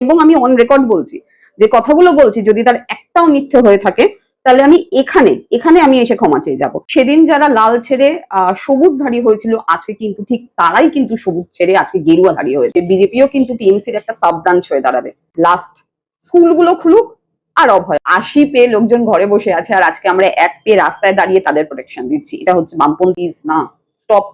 এবং আমি on record বলছি যে কথাগুলো বলছি যদি তার একটাও মিথ্যে হয়ে থাকে তাহলে আমি এখানে আমি এসে ক্ষমা চেয়ে যাবো। সেদিন যারা লাল ছেড়ে সবুজধারী হয়েছিল আজকে কিন্তু ঠিক তারাই কিন্তু সবুজ ছেড়ে আজকে গেরুয়াধারী হয়েছে। বিজেপিও কিন্তু টিএমসির একটা সাব ব্রাঞ্চ হয়ে দাঁড়াবে। লাস্ট স্কুলগুলো খুলুক আর অভয় 80 পেয়ে লোকজন ঘরে বসে আছে আর আজকে আমরা 1 পেয়ে রাস্তায় দাঁড়িয়ে তাদের প্রোটেকশন দিচ্ছি। এটা হচ্ছে বামপন্থীজ না।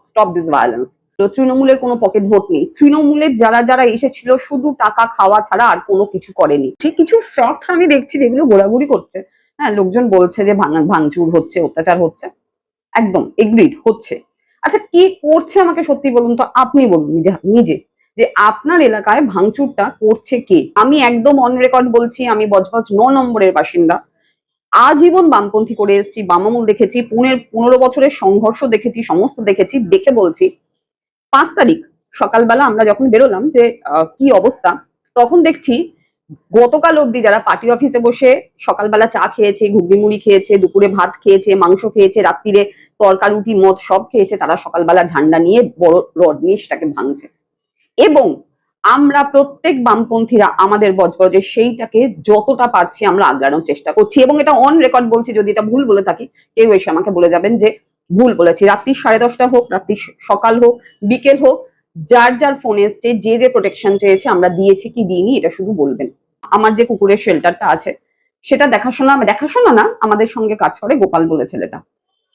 Stop this violence. তৃণমূলের কোনো পকেট ভোট নেই। তৃণমূলের যারা এসেছিল শুধু টাকা খাওয়া ছাড়া আর কোনো কিছু করেনি। ঠিক কিছু ফ্যাক্টস আমি দেখছি যেগুলো ঘোরাঘুরি করছে। হ্যাঁ, লোকজন বলছে যে ভাঙচুর হচ্ছে, অত্যাচার হচ্ছে, একদম এগ্রিড হচ্ছে। আচ্ছা, কি করছে আমাকে সত্যি বলুন তো, আপনি বলুন নিজে যে আপনার এলাকায় ভাঙচুরটা করছে কে? আমি একদম অন রেকর্ড বলছি, আমি বজবজ 9 নম্বরের বাসিন্দা। আজীবন বামপন্থী করে এসেছি, বামামূল দেখেছি, 15 বছরের সংঘর্ষ দেখেছি, সমস্ত দেখেছি, দেখে বলছি 5 তারিখ সকালবেলা আমরা যখন বেরোলাম যে কি অবস্থা, তখন দেখছি গতকাল অব্দি যারা পার্টি অফিসে বসে সকালবেলা চা খেয়েছে, ঘুগনি মুড়ি খেয়েছে, দুপুরে ভাত খেয়েছে, মাংস খেয়েছে, রাত্রিরে তরকা রুটি মদ সব খেয়েছে, তারা সকালবেলা ঝান্ডা নিয়ে বড় রড নিয়ে সেটাকে ভাঙছে। এবং আমরা প্রত্যেক বামপন্থীরা আমাদের বজবজে সেইটাকে যতটা পারছি আমরা আগ্রানোর চেষ্টা করছি। এবং এটা অন রেকর্ড বলছি, যদি এটা ভুল বলে থাকি কেউ এসে আমাকে বলে যাবেন যে ভুল বলেছি। রাত্রি 10:30 হোক, রাত্রি সকাল হোক, বিকেল হোক, যার ফোনে এসছে যে প্রোটেকশন চেয়েছে আমরা দিয়েছি কি দিইনি এটা শুধু বলবেন। আমার যে কুকুরের শেল্টারটা আছে সেটা দেখাশোনা না, আমাদের সঙ্গে কাজ করে গোপাল বলে ছেলেটা।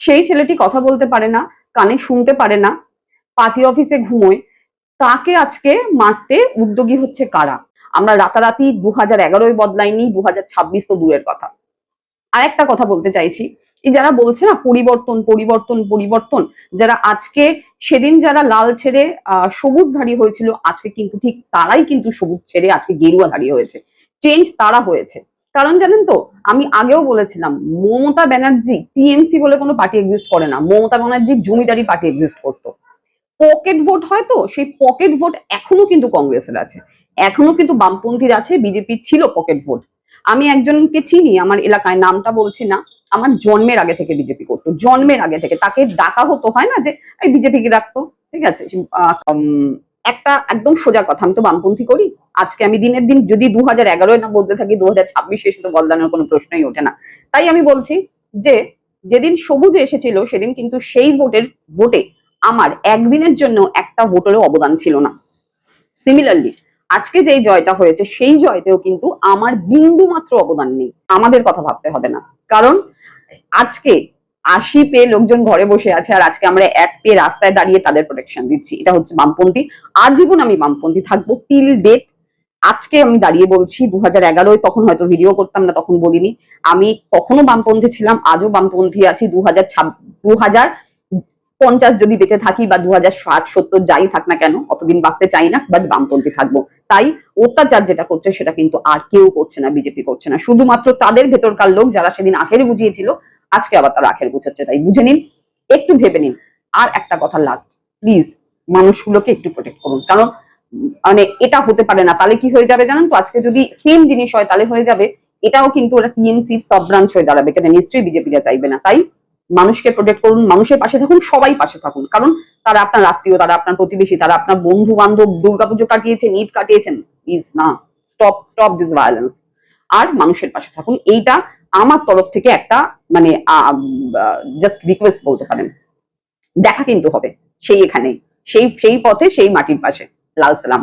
সেই ছেলেটি কথা বলতে পারে না, কানে শুনতে পারে না, পার্টি অফিসে ঘুমোয়, তাকে আজকে মারতে উদ্যোগী হচ্ছে কারা? আমরা রাতারাতি 2011 বদলাইনি, 2026 তো দূরের কথা। আর একটা কথা বলতে চাইছি, এই যারা বলছে না পরিবর্তন, যারা আজকে সেদিন যারা লাল ছেড়ে সবুজধারী হয়েছিল আজকে কিন্তু ঠিক তারাই কিন্তু সবুজ ছেড়ে আজকে গেরুয়াধারী হয়েছে। চেঞ্জ তারা হয়েছে। কারণ জানেন তো, আমি আগেও বলেছিলাম মমতা ব্যানার্জি, টিএমসি বলে কোনো পার্টি এক্সিস্ট করে না। মমতা ব্যানার্জির জমিদারি পার্টি এক্সিস্ট করতো। পকেট ভোট হয় তো, সেই পকেট ভোট এখনো কিন্তু কংগ্রেসের আছে, এখনো কিন্তু বামপন্থীর আছে, বিজেপি ছিল পকেট ভোট। আমি একজনকে চিনি আমার এলাকায়, নামটা বলছি না, আমার জন্মের আগে থেকে বিজেপি করতো, জন্মের আগে থেকে। তাকে ডাকা হতো, হয় না যে এই বিজেপিকে ডাকতো, ঠিক আছে। একটা একদম সোজা কথা, আমি তো বামপন্থী করি। আজকে আমি দিনের দিন যদি 2011 না বলতে থাকি, 2026 এসে তো বদলানোর কোনো প্রশ্নই ওঠে না। তাই আমি বলছি যে যেদিন সবুজে এসেছিল সেদিন কিন্তু সেই ভোটে আমার একদিনের জন্য একটা ভোটেরও অবদান ছিল না। সিমিলারলি আজকে যেই জয়টা হয়েছে সেই জয়তেও কিন্তু আমার বিন্দু মাত্র অবদান নেই। আমাদের কথা ভাবতে হবে না, কারণ আজকে 80 পেয়ে লোকজন ঘরে বসে আছে আর আজকে আমরা 1 পেয়ে রাস্তায় দাঁড়িয়ে তাদের প্রোটেকশন দিচ্ছি। এটা হচ্ছে বামপন্থী। আজীবন আমি বামপন্থী থাকবো, টিল ডেট। আজকে আমি দাঁড়িয়ে বলছি, 2011 তখন হয়তো ভিডিও করতাম না, তখন বলিনি। আমি কখনো বামপন্থী ছিলাম, আজও বামপন্থী আছি। 2050 যদি বেঁচে থাকি বা 2060-70 যাই থাক না কেন, অতদিন বাঁচতে চাই না, বাট বামপন্থী থাকবো। তাই অত্যাচার যেটা করছে সেটা কিন্তু আর কেউ করছে না, বিজেপি করছে না, শুধুমাত্র তাদের ভেতরকার লোক যারা সেদিন আখের বুঝিয়েছিল আজকে আবার তারা আখের বুঝাচ্ছে। তাই বুঝে নিন, একটু ভেবে নিন। আর একটা কথা লাস্ট, প্লিজ মানুষগুলোকে একটু প্রোটেক্ট করুন, কারণ মানে এটা হতে পারে না। তাহলে কি হয়ে যাবে জানেন তো, আজকে যদি সেম জিনিস হয় তাহলে হয়ে যাবে এটাও কিন্তু ওরা টিএমসির সাব ব্রাঞ্চ হয়ে দাঁড়াবে, যেটা নিশ্চয়ই বিজেপিরা চাইবে না। তাই মানুষকে প্রোটেক্ট করুন, মানুষের পাশে থাকুন, সবাই পাশে থাকুন, কারণ তারা আপনার আত্মীয়, তারা আপনার প্রতিবেশী, তারা আপনার বন্ধু বান্ধব, দুর্গাপুজো কাটিয়েছেন, ঈদ কাটিয়েছেন। প্লিজ না, স্টপ দিস ভায়োলেন্স। আর মানুষের পাশে থাকুন, এইটা আমার তরফ থেকে একটা মানে জাস্ট রিকোয়েস্ট বলতে পারেন। দেখা কিন্তু হবে সেই এখানেই, সেই পথে, সেই মাটির পাশে। লাল সালাম।